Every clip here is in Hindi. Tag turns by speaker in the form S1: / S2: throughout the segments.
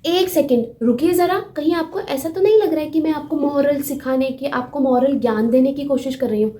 S1: एक सेकंड रुकिए ज़रा, कहीं आपको ऐसा तो नहीं लग रहा है कि मैं आपको मॉरल सिखाने की, आपको मॉरल ज्ञान देने की कोशिश कर रही हूँ।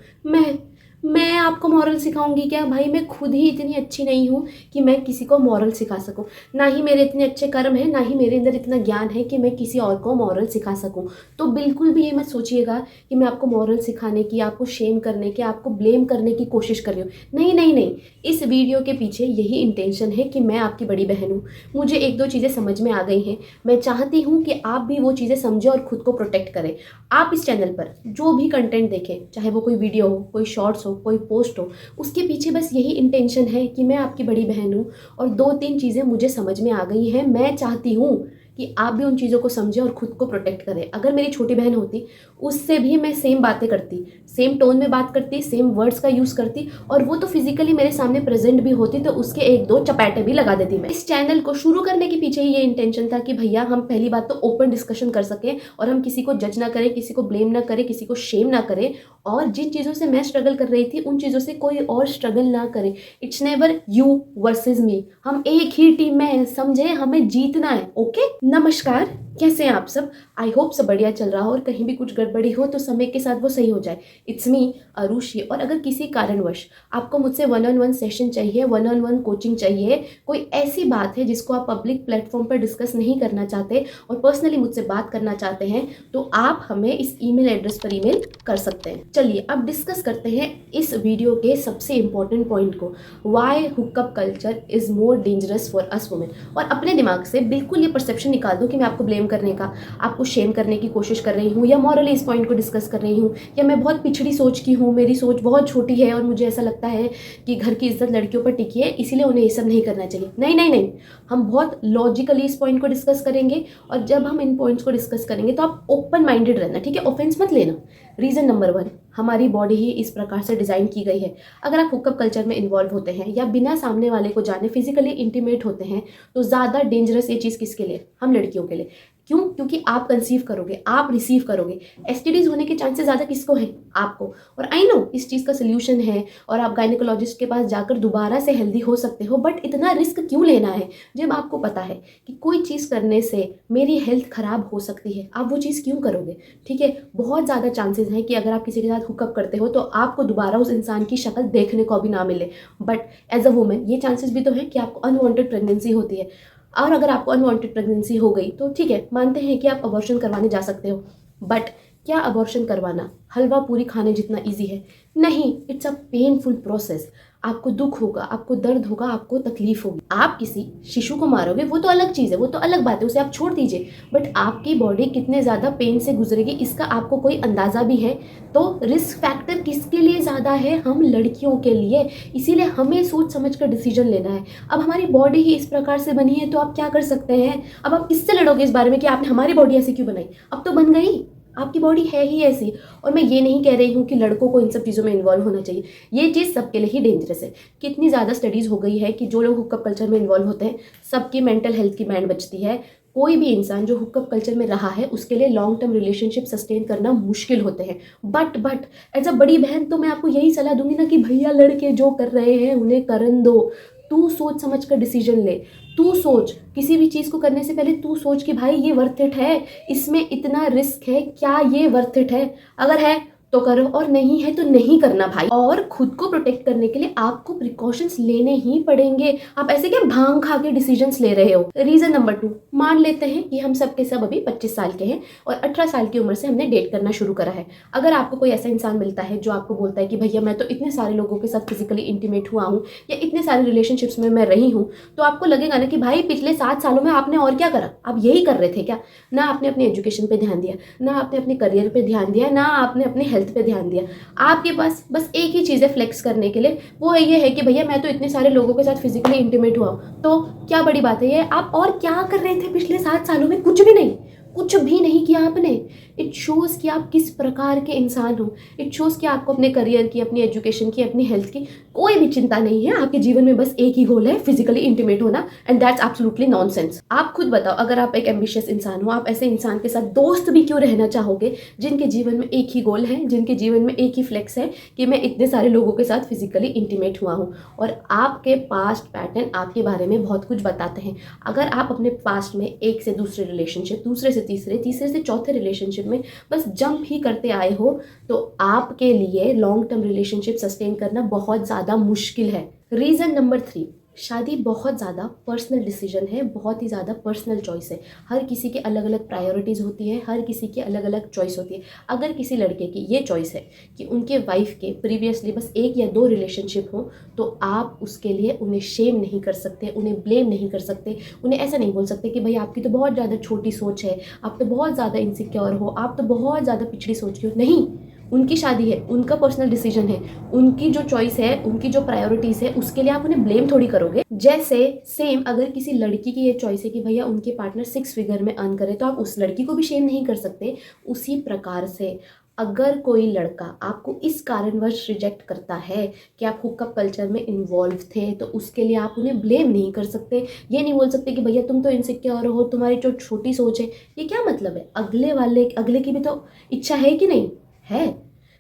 S1: मैं आपको मॉरल सिखाऊंगी क्या? भाई मैं खुद ही इतनी अच्छी नहीं हूँ कि मैं किसी को मॉरल सिखा सकूँ। ना ही मेरे इतने अच्छे कर्म हैं, ना ही मेरे अंदर इतना ज्ञान है कि मैं किसी और को मॉरल सिखा सकूँ। तो बिल्कुल भी ये मत सोचिएगा कि मैं आपको मॉरल सिखाने की, आपको शेम करने की, आपको ब्लेम करने की कोशिश कर रही हूँ। नहीं नहीं नहीं, इस वीडियो के पीछे यही इंटेंशन है कि मैं आपकी बड़ी बहन हूँ। मुझे एक दो चीज़ें समझ में आ गई हैं। मैं चाहती हूँ कि आप भी वो चीज़ें समझें और खुद को प्रोटेक्ट करें। आप इस चैनल पर जो भी कंटेंट देखें, चाहे वो कोई वीडियो हो, कोई शॉर्ट्स हो, कोई पोस्ट हो, उसके पीछे बस यही इंटेंशन है कि मैं आपकी बड़ी बहन हूँ और दो तीन चीज़ें मुझे समझ में आ गई हैं। मैं चाहती हूँ कि आप भी उन चीज़ों को समझें और खुद को प्रोटेक्ट करें। अगर मेरी छोटी बहन होती, उससे भी मैं सेम बातें करती, सेम टोन में बात करती, सेम वर्ड्स का यूज़ करती, और वो तो फिजिकली मेरे सामने प्रेजेंट भी होती तो उसके एक दो चपेटे भी लगा देती मैं। इस चैनल को शुरू करने के पीछे ही ये इंटेंशन था कि भैया हम पहली बात तो ओपन डिस्कशन कर सकें और हम किसी को जज ना करें, किसी को ब्लेम ना करें, किसी को शेम ना करें, और जिन चीज़ों से मैं स्ट्रगल कर रही थी उन चीज़ों से कोई और स्ट्रगल ना करे। इट्स नेवर यू वर्सेस मी, हम एक ही टीम में हैं, समझे? हमें जीतना है। ओके, नमस्कार, कैसे हैं आप सब? आई होप सब बढ़िया चल रहा हो, और कहीं भी कुछ गड़बड़ी हो तो समय के साथ वो सही हो जाए। इट्स मी अरुषि, और अगर किसी कारणवश आपको मुझसे 1-on-1 सेशन चाहिए, 1-on-1 कोचिंग चाहिए, कोई ऐसी बात है जिसको आप पब्लिक प्लेटफॉर्म पर डिस्कस नहीं करना चाहते और पर्सनली मुझसे बात करना चाहते हैं, तो आप हमें इस ईमेल एड्रेस पर ईमेल कर सकते हैं। चलिए अब डिस्कस करते हैं इस वीडियो के सबसे इंपॉर्टेंट पॉइंट को, why hookup culture is more dangerous for us women. और अपने दिमाग से बिल्कुल ये परसेप्शन निकाल दो कि मैं आपको ब्लेम करने का, आपको शेम करने की कोशिश कर रही हूँ, या मॉरली इस पॉइंट को डिस्कस कर रही हूँ, या मैं बहुत पिछड़ी सोच की हूँ, मेरी सोच बहुत छोटी है और मुझे ऐसा लगता है कि घर की इज्जत लड़कियों पर टिकी है, इसीलिए उन्हें ये सब नहीं करना चाहिए। नहीं नहीं नहीं, हम बहुत लॉजिकली इस पॉइंट को डिस्कस करेंगे, और जब हम इन पॉइंट्स को डिस्कस करेंगे तो आप ओपन माइंडेड रहना, ठीक है? ऑफेंस मत लेना। रीज़न नंबर 1, हमारी बॉडी ही इस प्रकार से डिज़ाइन की गई है। अगर आप हुकअप कल्चर में इन्वॉल्व होते हैं या बिना सामने वाले को जाने फिजिकली इंटीमेट होते हैं, तो ज़्यादा डेंजरस ये चीज़ किसके लिए? हम लड़कियों के लिए। क्यों? क्योंकि आप कंसीव करोगे, आप रिसीव करोगे। एसटीडीज होने के चांसेस ज़्यादा किसको हैं? आपको। और आई नो इस चीज़ का सोल्यूशन है और आप गायनेकोलॉजिस्ट के पास जाकर दोबारा से हेल्दी हो सकते हो, बट इतना रिस्क क्यों लेना है जब आपको पता है कि कोई चीज़ करने से मेरी हेल्थ खराब हो सकती है? आप वो चीज़ क्यों करोगे? ठीक है, बहुत ज़्यादा चांसेस हैं कि अगर आप किसी के साथ हुकअप करते हो तो आपको दोबारा उस इंसान की शक्ल देखने को भी ना मिले, बट एज अ वुमेन ये चांसेस भी तो है कि आपको अनवांटेड प्रेगनेंसी होती है। और अगर आपको अनवांटेड प्रेगनेंसी हो गई तो ठीक है, मानते हैं कि आप अबॉर्शन करवाने जा सकते हो, बट क्या अबॉर्शन करवाना हलवा पूरी खाने जितना इजी है? नहीं, इट्स अ पेनफुल प्रोसेस। आपको दुख होगा, आपको दर्द होगा, आपको तकलीफ होगी। आप किसी शिशु को मारोगे वो तो अलग चीज़ है, वो तो अलग बात है, उसे आप छोड़ दीजिए, बट आपकी बॉडी कितने ज़्यादा पेन से गुजरेगी इसका आपको कोई अंदाज़ा भी है? तो रिस्क फैक्टर किसके लिए ज़्यादा है? हम लड़कियों के लिए। इसीलिए हमें सोच समझ कर डिसीजन लेना है। अब हमारी बॉडी ही इस प्रकार से बनी है तो आप क्या कर सकते हैं? अब आप किससे लड़ोगे इस बारे में कि आपने हमारी बॉडी ऐसी क्यों बनाई? अब तो बन गई, आपकी बॉडी है ही ऐसी। और मैं ये नहीं कह रही हूँ कि लड़कों को इन सब चीज़ों में इन्वॉल्व होना चाहिए, ये चीज़ सबके लिए ही डेंजरस है। कितनी ज़्यादा स्टडीज़ हो गई है कि जो लोग हुकअप कल्चर में इन्वॉल्व होते हैं सबकी मेंटल हेल्थ की बैंड बजती है। कोई भी इंसान जो हुकअप कल्चर में रहा है उसके लिए लॉन्ग टर्म रिलेशनशिप सस्टेन करना मुश्किल होते हैं। बट एज अ बड़ी बहन तो मैं आपको यही सलाह दूंगी ना कि भैया लड़के जो कर रहे हैं उन्हें करन दो। तू सोच समझ कर डिसीजन ले। तू सोच, किसी भी चीज़ को करने से पहले तू सोच कि भाई ये वर्थ इट है, इसमें इतना रिस्क है, क्या ये वर्थ इट है? अगर है तो करो, और नहीं है तो नहीं करना भाई। और खुद को प्रोटेक्ट करने के लिए आपको प्रिकॉशंस लेने ही पड़ेंगे। आप ऐसे क्या भांग खा के डिसीजंस ले रहे हो? रीजन नंबर 2, मान लेते हैं कि हम सब के सब अभी 25 साल के हैं और 18 साल की उम्र से हमने डेट करना शुरू करा है। अगर आपको कोई ऐसा इंसान मिलता है जो आपको बोलता है कि भैया मैं तो इतने सारे लोगों के साथ फिजिकली इंटीमेट हुआ हूँ या इतने सारे रिलेशनशिप्स में मैं रही हूँ, तो आपको लगेगा ना कि भाई पिछले 7 सालों में आपने और क्या करा? आप यही कर रहे थे क्या? ना आपने अपनी एजुकेशन पे ध्यान दिया, ना आपने अपने करियर पे ध्यान दिया, ना आपने अपने हेल्थ पे ध्यान दिया। आपके पास बस एक ही चीज़ है फ्लेक्स करने के लिए, वो ये है कि भैया मैं तो इतने सारे लोगों के साथ फिजिकली इंटीमेट हुआ हूँ। तो क्या बड़ी बात है ये? आप और क्या कर रहे थे पिछले 7 सालों में? कुछ भी नहीं, कुछ भी नहीं किया आपने। इट शोज़ कि आप किस प्रकार के इंसान हो। इट शोज़ कि आपको अपने करियर की, अपनी एजुकेशन की, अपनी हेल्थ की कोई भी चिंता नहीं है। आपके जीवन में बस एक ही गोल है, फिजिकली इंटीमेट होना, एंड दैट्स एब्सोल्युटली नॉनसेंस। आप खुद बताओ, अगर आप एक एम्बिशियस इंसान हो, आप ऐसे इंसान के साथ दोस्त भी क्यों रहना चाहोगे जिनके जीवन में एक ही गोल है, जिनके जीवन में एक ही फ्लेक्स है कि मैं इतने सारे लोगों के साथ फिजिकली इंटीमेट हुआ हूँ। और आपके पास्ट पैटर्न आपके बारे में बहुत कुछ बताते हैं। अगर आप अपने पास्ट में एक से दूसरे रिलेशनशिप, दूसरे से तीसरे, तीसरे से चौथे रिलेशनशिप में बस जंप ही करते आए हो, तो आपके लिए लॉन्ग टर्म रिलेशनशिप सस्टेन करना बहुत ज़्यादा मुश्किल है। रीज़न नंबर 3, शादी बहुत ज़्यादा पर्सनल डिसीजन है, बहुत ही ज़्यादा पर्सनल चॉइस है। हर किसी के अलग अलग प्रायोरिटीज़ होती है, हर किसी की अलग अलग चॉइस होती है। अगर किसी लड़के की ये चॉइस है कि उनके वाइफ के प्रीवियसली बस 1 या 2 रिलेशनशिप हो, तो आप उसके लिए उन्हें शेम नहीं कर सकते, उन्हें ब्लेम नहीं कर सकते, उन्हें ऐसा नहीं बोल सकते कि भाई आपकी तो बहुत ज़्यादा छोटी सोच है, आप तो बहुत ज़्यादा इनसिक्योर हो, आप तो बहुत ज़्यादा पिछड़ी सोच के हो। नहीं, उनकी शादी है, उनका पर्सनल डिसीजन है, उनकी जो चॉइस है, उनकी जो प्रायोरिटीज़ है, उसके लिए आप उन्हें ब्लेम थोड़ी करोगे। जैसे सेम अगर किसी लड़की की ये चॉइस है कि भैया उनके पार्टनर 6 फिगर में अर्न करे, तो आप उस लड़की को भी शेम नहीं कर सकते। उसी प्रकार से अगर कोई लड़का आपको इस कारणवश रिजेक्ट करता है कि आप हुकअप कल्चर में इन्वॉल्व थे, तो उसके लिए आप उन्हें ब्लेम नहीं कर सकते। ये नहीं बोल सकते कि भैया तुम तो इनसिक्योर हो, तुम्हारी जो छोटी सोच है। ये क्या मतलब है? अगले की भी तो इच्छा है कि नहीं है।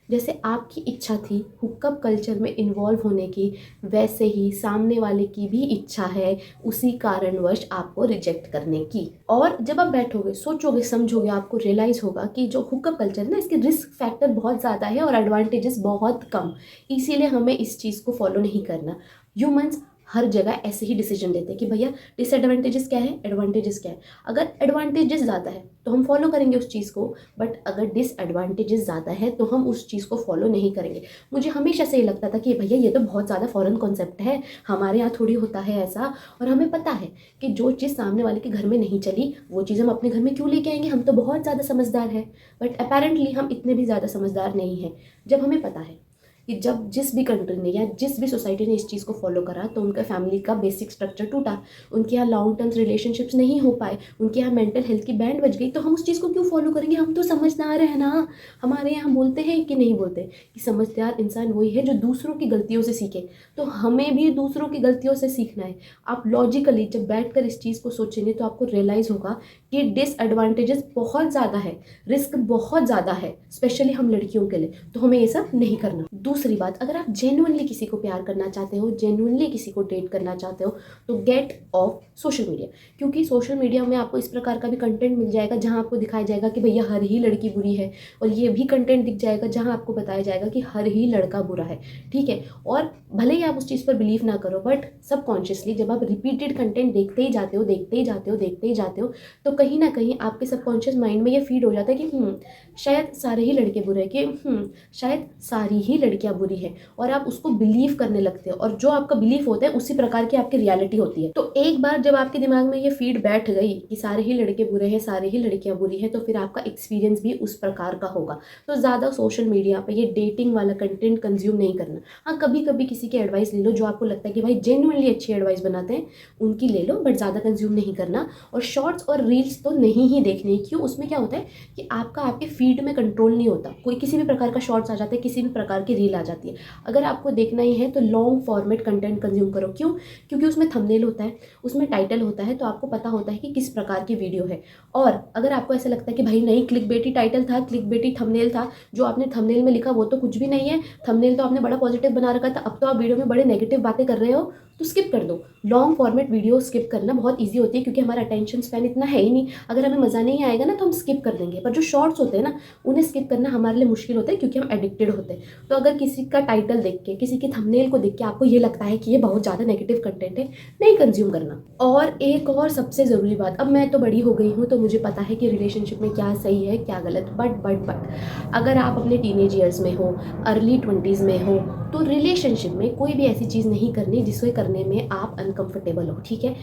S1: जैसे आपकी इच्छा थी हुक्कप कल्चर में इन्वॉल्व होने की, वैसे ही सामने वाले की भी इच्छा है उसी कारणवश आपको रिजेक्ट करने की। और जब आप बैठोगे, सोचोगे, समझोगे, आपको रियलाइज़ होगा कि जो हुक्कप कल्चर है ना, इसके रिस्क फैक्टर बहुत ज़्यादा है और एडवांटेजेस बहुत कम। इसीलिए हमें इस चीज़ को फॉलो नहीं करना। ह्यूमंस हर जगह ऐसे ही डिसीजन लेते हैं कि भैया डिसएडवांटेजेस क्या है, एडवांटेजेस क्या है। अगर एडवांटेजेस ज़्यादा है तो हम फॉलो करेंगे उस चीज़ को, बट अगर डिसएडवांटेजेस ज़्यादा है तो हम उस चीज़ को फॉलो नहीं करेंगे। मुझे हमेशा से ये लगता था कि भैया ये तो बहुत ज़्यादा फॉरेन कॉन्सेप्ट है, हमारे यहाँ थोड़ी होता है ऐसा। और हमें पता है कि जो चीज़ सामने वाले के घर में नहीं चली, वो चीज़ हम अपने घर में क्यों लेके आएंगे, हम तो बहुत ज़्यादा समझदार हैं। बट अपेरेंटली हम इतने भी ज़्यादा समझदार नहीं हैं। जब हमें पता है कि जब जिस भी कंट्री ने या जिस भी सोसाइटी ने इस चीज़ को फॉलो करा, तो उनका फैमिली का बेसिक स्ट्रक्चर टूटा, उनके यहाँ लॉन्ग टर्म रिलेशनशिप्स नहीं हो पाए, उनके यहाँ मेंटल हेल्थ की बैंड बज गई, तो हम उस चीज़ को क्यों फॉलो करेंगे? हम तो समझदार हैं ना। हमारे यहाँ बोलते हैं कि नहीं बोलते कि समझदार इंसान वही है जो दूसरों की गलतियों से सीखे। तो हमें भी दूसरों की गलतियों से सीखना है। आप लॉजिकली जब बैठ कर इस चीज़ को सोचेंगे तो आपको रियलाइज़ होगा कि डिसएडवांटेजेस बहुत ज़्यादा है, रिस्क बहुत ज़्यादा है, स्पेशली हम लड़कियों के लिए। तो हमें ये सब नहीं करना। दूसरी बात, अगर आप जेन्युइनली किसी को प्यार करना चाहते हो, जेन्युइनली किसी को डेट करना चाहते हो, तो गेट ऑफ सोशल मीडिया। क्योंकि सोशल मीडिया में आपको इस प्रकार का भी कंटेंट मिल जाएगा जहां आपको दिखाया जाएगा कि भैया हर ही लड़की बुरी है, और ये भी कंटेंट दिख जाएगा जहां आपको बताया जाएगा कि हर ही लड़का बुरा है। ठीक है, और भले ही आप उस चीज़ पर बिलीव ना करो, बट सबकॉन्शियसली जब आप रिपीटेड कंटेंट देखते ही जाते हो, देखते ही जाते हो, देखते ही जाते हो, तो कहीं ना कहीं आपके सबकॉन्शियस माइंड में ये फीड हो जाता है कि शायद सारे ही लड़के बुरे हैं, कि शायद सारी ही लड़कियां बुरी है, और आप उसको बिलीव करने लगते हो। और जो आपका बिलीफ होता है उसी प्रकार की आपकी रियलिटी होती है। तो एक बार जब आपके दिमाग में ये फीड बैठ गई कि सारे ही लड़के बुरे हैं, सारे ही लड़कियां बुरी हैं, तो फिर आपका एक्सपीरियंस भी उस प्रकार का होगा। तो ज़्यादा सोशल मीडिया पर ये डेटिंग वाला कंटेंट कंज्यूम नहीं करना। हाँ, कभी कभी किसी की एडवाइस ले लो जो आपको लगता है कि भाई जेन्युइनली अच्छी एडवाइस बनाते हैं, उनकी ले लो, बट ज़्यादा कंज्यूम नहीं करना। और शॉर्ट्स और रील्स तो नहीं ही देखने। क्यों? उसमें क्या होता है कि आपके फीड में कंट्रोल नहीं होता। कोई किसी भी प्रकार का शॉर्ट्स आ जाता है, किसी भी प्रकार की रील आ जाती है। अगर आपको देखना ही है तो लॉन्ग फॉर्मेट कंटेंट कंज्यूम करो। क्यों? क्योंकि उसमें थंबनेल होता है, उसमें टाइटल होता है, तो आपको पता होता है कि किस प्रकार की वीडियो है। और अगर आपको ऐसा लगता है कि भाई नहीं, क्लिक बेटी टाइटल था, क्लिक बेटी थंबनेल था, जो आपने थंबनेल में लिखा वो तो कुछ भी नहीं है, थंबनेल तो आपने बड़ा पॉजिटिव बना रखा था, अब तो आप वीडियो में बड़े नेगेटिव बातें कर रहे हो, तो स्किप कर दो। लॉन्ग फॉर्मेट वीडियो स्किप करना बहुत ईजी होती है, क्योंकि हमारा अटेंशन स्पैन इतना है ही नहीं। अगर हमें मज़ा नहीं आएगा ना तो हम स्किप कर देंगे। पर जो शॉर्ट्स होते हैं ना, उन्हें स्किप करना हमारे लिए मुश्किल होता है, क्योंकि हम एडिक्टेड होते हैं। तो अगर किसी का टाइटल देख के, किसी की थंबनेल को देख के आपको ये लगता है कि ये बहुत ज़्यादा नेगेटिव कंटेंट है, नहीं कंज्यूम करना। और एक और सबसे ज़रूरी बात, अब मैं तो बड़ी हो गई हूँ तो मुझे पता है कि रिलेशनशिप में क्या सही है क्या गलत, बट अगर आप अपने टीनेज ईयर्स में हो, अर्ली 20s में हो, तो रिलेशनशिप में कोई भी ऐसी चीज़ नहीं करनी जिससे करने में आप अनकंफर्टेबल हो। ठीक है,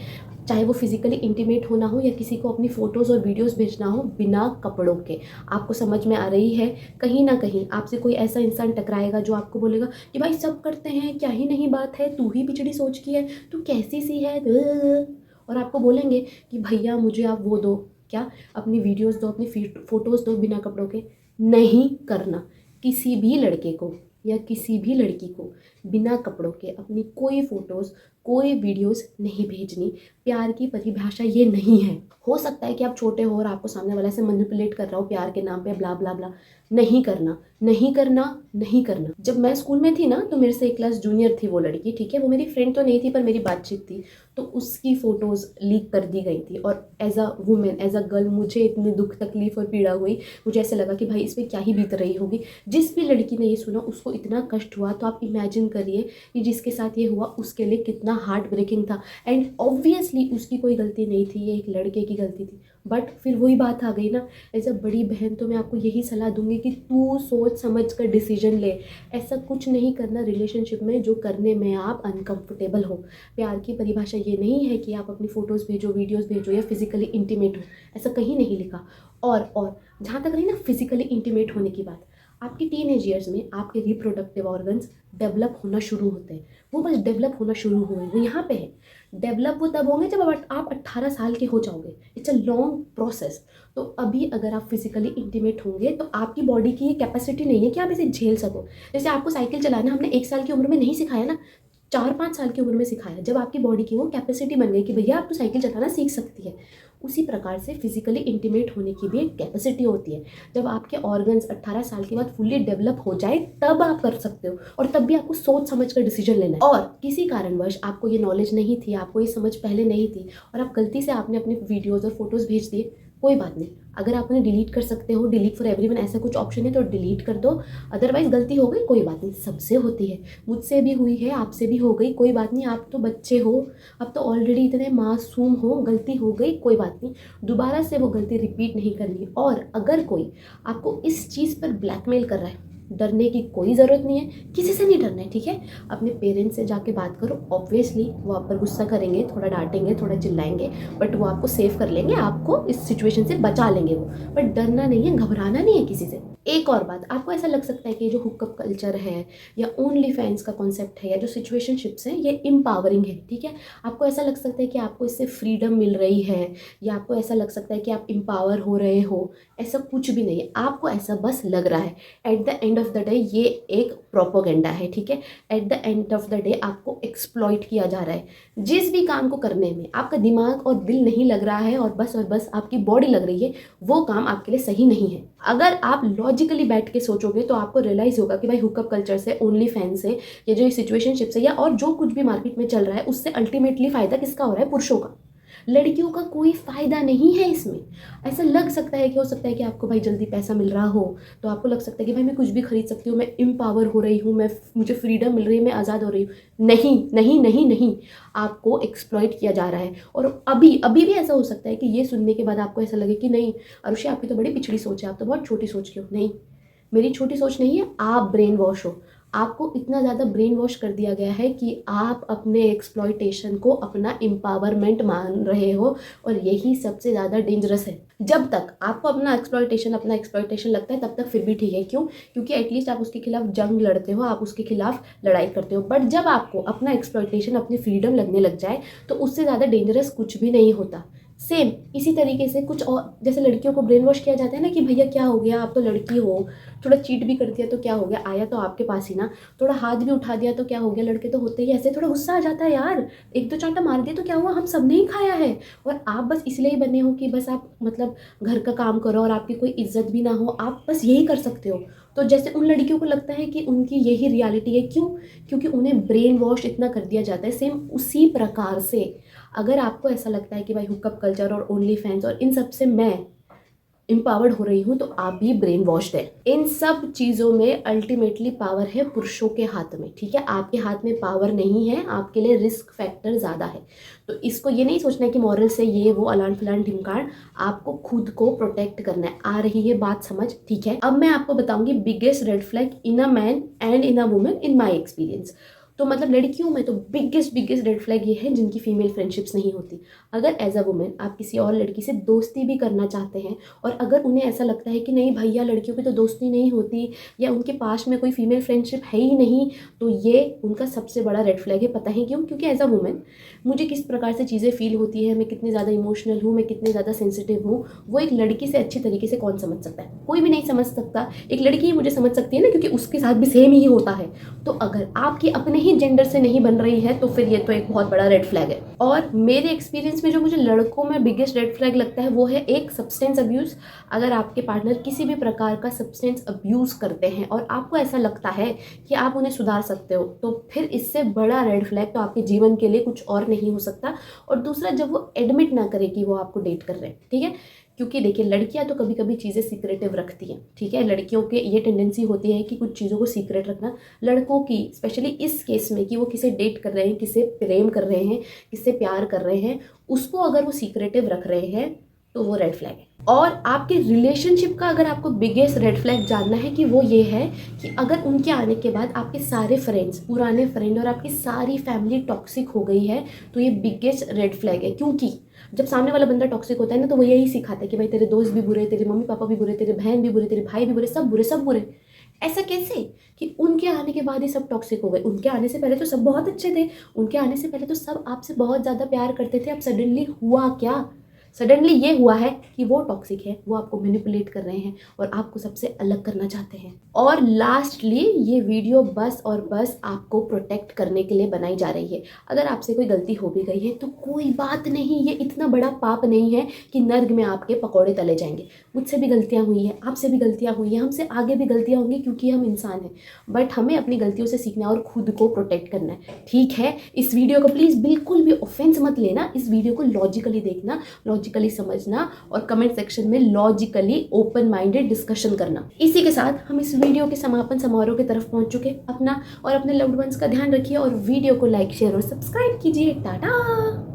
S1: चाहे वो फिजिकली इंटीमेट होना हो या किसी को अपनी फ़ोटोज़ और वीडियोस भेजना हो बिना कपड़ों के। आपको समझ में आ रही है? कहीं ना कहीं आपसे कोई ऐसा इंसान टकराएगा जो आपको बोलेगा कि भाई सब करते हैं, क्या ही नहीं बात है, तू ही पिछड़ी सोच की है, तू कैसी सी है, और आपको बोलेंगे कि भैया मुझे आप वो दो, क्या अपनी वीडियोस दो, अपनी फ़ोटोज़ दो बिना कपड़ों के? नहीं करना। किसी भी लड़के को या किसी भी लड़की को बिना कपड़ों के अपनी कोई फ़ोटोज़, कोई वीडियोस नहीं भेजनी। प्यार की परिभाषा ये नहीं है। हो सकता है कि आप छोटे हो और आपको सामने वाला से मैनिपुलेट कर रहा हो प्यार के नाम पे, ब्ला ब्ला ब्ला। नहीं करना, नहीं करना, नहीं करना। जब मैं स्कूल में थी ना, तो मेरे से एक क्लास जूनियर थी वो लड़की, ठीक है। वो मेरी फ्रेंड तो नहीं थी पर मेरी बातचीत थी। तो उसकी फ़ोटोज़ लीक कर दी गई थी और as a women, as a girl, मुझे इतनी दुख तकलीफ़ और पीड़ा हुई। मुझे ऐसा लगा कि भाई इस पर क्या ही बीत रही होगी। जिस भी लड़की ने ये सुना उसको इतना कष्ट हुआ, तो आप इमेजिन करिए कि जिसके साथ ये हुआ उसके लिए कितना हार्ट ब्रेकिंग था। एंड ऑब्वियसली उसकी कोई गलती नहीं थी, ये एक लड़के की गलती थी। बट फिर वही बात आ गई ना, एज अ बड़ी बहन तो मैं आपको यही सलाह दूंगी कि तू सोच समझ कर डिसीजन ले। ऐसा कुछ नहीं करना रिलेशनशिप में जो करने में आप अनकंफर्टेबल हो। प्यार की परिभाषा ये नहीं है कि आप अपनी फ़ोटोज़ भेजो, वीडियोज़ भेजो या फिजिकली इंटीमेट हो, ऐसा कहीं नहीं लिखा। और जहाँ तक रही ना फिजिकली इंटीमेट होने की बात, आपकी टीनेज ईयर्स में आपके रिप्रोडक्टिव ऑर्गन्स डेवलप होना शुरू होते हैं। वो बस डेवलप होना शुरू हुए, वो यहाँ पे है। डेवलप वो तब होंगे जब आप 18 साल के हो जाओगे। It's a long process. तो अभी अगर आप फिजिकली इंटीमेट होंगे तो आपकी बॉडी की ये कैपेसिटी नहीं है कि आप इसे झेल सको। जैसे आपको साइकिल चलाना हमने 1 साल की उम्र में नहीं सिखाया ना, 4-5 साल की उम्र में सिखाया, जब आपकी बॉडी की वो कैपेसिटी बन गई कि भैया आप तो साइकिल चलाना सीख सकती है। उसी प्रकार से फिजिकली इंटीमेट होने की भी एक कैपेसिटी होती है। जब आपके ऑर्गन्स 18 साल के बाद फुल्ली डेवलप हो जाए तब आप कर सकते हो, और तब भी आपको सोच समझ कर डिसीजन लेना है। और किसी कारणवश आपको ये नॉलेज नहीं थी, आपको ये समझ पहले नहीं थी, और आप गलती से आपने अपनी वीडियोज़ और फोटोज़ भेज दिए, कोई बात नहीं। अगर आप उन्हें डिलीट कर सकते हो, डिलीट फॉर एवरीवन ऐसा कुछ ऑप्शन है तो डिलीट कर दो। अदरवाइज गलती हो गई, कोई बात नहीं, सबसे होती है। मुझसे भी हुई है, आपसे भी हो गई, कोई बात नहीं। आप तो बच्चे हो, अब तो ऑलरेडी इतने मासूम हो, गलती हो गई, कोई बात नहीं। दोबारा से वो गलती रिपीट नहीं करनी। और अगर कोई आपको इस चीज़ पर ब्लैकमेल कर रहा है, डरने की कोई ज़रूरत नहीं है, किसी से नहीं डरना है, ठीक है। अपने पेरेंट्स से जाके बात करो। ऑब्वियसली वो आप पर गुस्सा करेंगे, थोड़ा डांटेंगे, थोड़ा चिल्लाएंगे, बट वो आपको सेव कर लेंगे, आपको इस सिचुएशन से बचा लेंगे वो। बट डरना नहीं है, घबराना नहीं है किसी से। एक और बात, आपको ऐसा लग सकता है कि जो हुकअप कल्चर है या ओनली फैंस का कॉन्सेप्ट है या जो सिचुएशनशिप्स हैं ये एम्पावरिंग है, ठीक है। आपको ऐसा लग सकता है कि आपको इससे फ्रीडम मिल रही है, या आपको ऐसा लग सकता है कि आप एम्पावर हो रहे हो। ऐसा कुछ भी नहीं है, आपको ऐसा बस लग रहा है। At the end of the day ये एक प्रोपोगेंडा है, ठीक है। At the end of the day आपको एक्सप्लॉइट किया जा रहा है। जिस भी काम को करने में आपका दिमाग और दिल नहीं लग रहा है और बस आपकी बॉडी लग रही है, वो काम आपके लिए सही नहीं है। अगर आप लॉजिकली बैठ के सोचोगे तो आपको रियलाइज होगा कि भाई हुकअप कल्चर से, ओनली फैन से, या जो सिचुएशनशिप से, या और जो कुछ भी मार्केट में चल रहा है, उससे अल्टीमेटली फ़ायदा किसका हो रहा है? पुरुषों का। लड़कियों का कोई फ़ायदा नहीं है इसमें। ऐसा लग सकता है कि हो सकता है कि आपको भाई जल्दी पैसा मिल रहा हो, तो आपको लग सकता है कि भाई मैं कुछ भी खरीद सकती हूँ, मैं एम्पावर हो रही हूँ, मुझे फ्रीडम मिल रही है, मैं आज़ाद हो रही हूँ। नहीं नहीं नहीं नहीं, आपको एक्सप्लॉइट किया जा रहा है। और अभी अभी भी ऐसा हो सकता है कि ये सुनने के बाद आपको ऐसा लगे कि नहीं अरुषि, आपकी तो बड़ी पिछड़ी सोच है, आप तो बहुत छोटी सोच के हो। नहीं, मेरी छोटी सोच नहीं है, आप ब्रेन वॉश हो। आपको इतना ज़्यादा ब्रेन वॉश कर दिया गया है कि आप अपने एक्सप्लॉइटेशन को अपना एम्पावरमेंट मान रहे हो, और यही सबसे ज़्यादा डेंजरस है। जब तक आपको अपना एक्सप्लॉइटेशन लगता है तब तक फिर भी ठीक है। क्यों? क्योंकि एटलीस्ट आप उसके खिलाफ जंग लड़ते हो, आप उसके खिलाफ लड़ाई करते हो। बट जब आपको अपना एक्सप्लॉइटेशन, अपनी फ्रीडम लगने लग जाए, तो उससे ज़्यादा डेंजरस कुछ भी नहीं होता। सेम इसी तरीके से कुछ और, जैसे लड़कियों को ब्रेन वॉश किया जाता है ना कि भैया क्या हो गया, आप तो लड़की हो, थोड़ा चीट भी कर दिया तो क्या हो गया, आया तो आपके पास ही ना, थोड़ा हाथ भी उठा दिया तो क्या हो गया, लड़के तो होते ही ऐसे, थोड़ा गुस्सा आ जाता है यार, एक दो चांटा मार दिया तो क्या हुआ, हम सब ने ही खाया है। और आप बस इसलिए ही बने हो कि बस आप मतलब घर का काम करो और आपकी कोई इज्जत भी ना हो, आप बस यही कर सकते हो। तो जैसे उन लड़कियों को लगता है कि उनकी यही रियलिटी है। क्यों? क्योंकि उन्हें ब्रेन वॉश इतना कर दिया जाता है। सेम उसी प्रकार से अगर आपको ऐसा लगता है कि भाई हुकअप कल्चर और ओनली फैंस और इन सब से मैं एम्पावर्ड हो रही हूँ, तो आप भी ब्रेन वॉश्ड है। इन सब चीज़ों में अल्टीमेटली पावर है पुरुषों के हाथ में, ठीक है। आपके हाथ में पावर नहीं है, आपके लिए रिस्क फैक्टर ज़्यादा है। तो इसको ये नहीं सोचना है कि मॉरल से ये वो अलान फलान ढिमकान, आपको खुद को प्रोटेक्ट करना है। आ रही है बात समझ? ठीक है। अब मैं आपको बताऊंगी biggest red flag in a man and in a women in my experience. तो मतलब लड़कियों में तो बिगेस्ट रेड फ्लैग ये है जिनकी फीमेल फ्रेंडशिप्स नहीं होती। अगर एज अ वुमेन आप किसी और लड़की से दोस्ती भी करना चाहते हैं और अगर उन्हें ऐसा लगता है कि नहीं भैया लड़कियों की तो दोस्ती नहीं होती या उनके पास में कोई फीमेल फ्रेंडशिप है ही नहीं, तो ये उनका सबसे बड़ा रेड फ्लैग है। पता है क्यों? क्योंकि एज अ वुमेन मुझे किस प्रकार से चीज़ें फील होती है, मैं कितनी ज़्यादा इमोशनल हूँ, मैं कितनी ज़्यादा सेंसिटिव हूँ, वो एक लड़की से अच्छी तरीके से कौन समझ सकता है? कोई भी नहीं समझ सकता। एक लड़की ही मुझे समझ सकती है ना, क्योंकि उसके साथ भी सेम ही होता है। तो अगर आपकी अपने ही जेंडर से नहीं बन रही है तो फिर ये तो एक बहुत बड़ा रेड फ्लैग है। और मेरे एक्सपीरियंस में जो मुझे लड़कों में बिगेस्ट रेड फ्लैग लगता है वो है एक सब्सटेंस अब्यूज़। अगर आपके पार्टनर किसी भी प्रकार का सब्सटेंस अब्यूज़ करते हैं और आपको ऐसा लगता है कि आप उन्हें सुधार सकते हो, तो फिर इससे बड़ा रेड फ्लैग तो आपके जीवन के लिए कुछ और नहीं हो सकता। और दूसरा, जब वो एडमिट ना करे कि वो आपको डेट कर रहे हैं, ठीक है? क्योंकि देखिए लड़कियां तो कभी कभी चीज़ें सीक्रेटिव रखती हैं, ठीक है? लड़कियों के ये टेंडेंसी होती है कि कुछ चीज़ों को सीक्रेट रखना। लड़कों की स्पेशली इस केस में कि वो किसे डेट कर रहे हैं, किसे प्रेम कर रहे हैं, किससे प्यार कर रहे हैं, उसको अगर वो सीक्रेटिव रख रहे हैं तो वो रेड फ्लैग है। और आपके रिलेशनशिप का अगर आपको बिगेस्ट रेड फ्लैग जानना है कि वो ये है कि अगर उनके आने के बाद आपके सारे फ्रेंड्स, पुराने फ्रेंड और आपकी सारी फैमिली टॉक्सिक हो गई है, तो ये बिगेस्ट रेड फ्लैग है। क्योंकि जब सामने वाला बंदा टॉक्सिक होता है ना, तो वो यही सिखाता है कि भाई तेरे दोस्त भी बुरे, तेरे मम्मी पापा भी बुरे, तेरे बहन भी बुरे, तेरे भाई भी बुरे, सब बुरे सब बुरे। ऐसा कैसे कि उनके आने के बाद ही सब टॉक्सिक हो गए? उनके आने से पहले तो सब बहुत अच्छे थे, उनके आने से पहले तो सब आपसे बहुत ज़्यादा प्यार करते थे। अब सडनली हुआ क्या? सडनली ये हुआ है कि वो टॉक्सिक है, वो आपको मैनिपुलेट कर रहे हैं और आपको सबसे अलग करना चाहते हैं। और लास्टली ये वीडियो बस और बस आपको प्रोटेक्ट करने के लिए बनाई जा रही है। अगर आपसे कोई गलती हो भी गई है तो कोई बात नहीं, ये इतना बड़ा पाप नहीं है कि नर्क में आपके पकौड़े तले जाएंगे। मुझसे भी गलतियाँ हुई हैं, आपसे भी गलतियाँ हुई हैं, हमसे आगे भी गलतियाँ होंगी क्योंकि हम इंसान हैं। बट हमें अपनी गलतियों से सीखना और खुद को प्रोटेक्ट करना है, ठीक है? इस वीडियो को प्लीज़ बिल्कुल भी ऑफेंस मत लेना, इस वीडियो को लॉजिकली देखना, लॉजिकली समझना और कमेंट सेक्शन में लॉजिकली ओपन माइंडेड डिस्कशन करना। इसी के साथ हम इस वीडियो के समापन समारोह की तरफ पहुंच चुके। अपना और अपने लव्ड वंस का ध्यान रखिए और वीडियो को लाइक, शेयर और सब्सक्राइब कीजिए। टाटा।